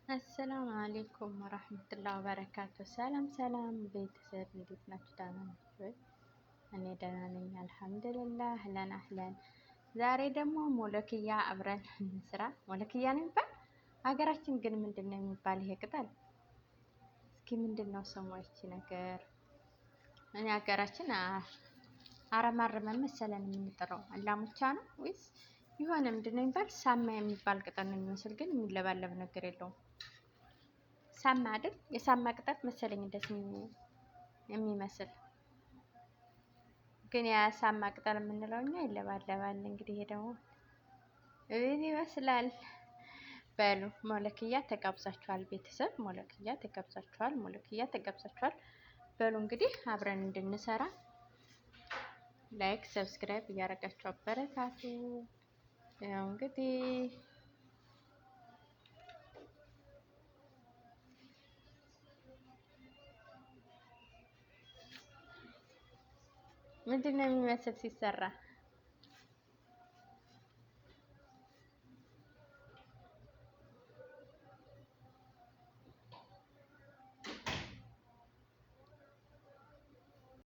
አሰላሙ አሌይኩም ወረህመቱላሂ ወበረካቱ። ሰላም ሰላም ቤተሰብ እንዴት ናችሁ? ደህና ናችሁ ወይ? እኔ ደህና ነኝ አልሐምዱሊላህ። አህለን አህለን። ዛሬ ደግሞ ሞለክያ አብረን እንስራ። ሞለክያ ነው የሚባል ሀገራችን ግን ምንድን ነው የሚባል ይሄ ቅጠል? እስኪ ምንድን ነው ስሙ ይቺ ነገር? እኔ ሀገራችን አረማረመ መሰለን የምንጠራው አላሙቻ ነው ወይስ የሆነ ምንድን ነው የሚባል? ሳማ የሚባል ቅጠል ነው የሚመስል ግን የሚለባለብ ነገር የለውም። ሳማ አይደል? የሳማ ቅጠል መሰለኝ እንደዚህ የሚመስል ግን ያ ሳማ ቅጠል የምንለው እኛ ይለባለባል። እንግዲህ ይሄ ደግሞ እዚህ ይመስላል። በሉ ሞለክያ ተጋብዛችኋል ቤተሰብ፣ ሞለክያ ተጋብዛችኋል፣ ሞለክያ ተጋብዛችኋል። በሉ እንግዲህ አብረን እንድንሰራ ላይክ ሰብስክራይብ እያደረጋችሁ አበረታቱ። ያው እንግዲህ ምንድን ነው የሚመስል ሲሰራ?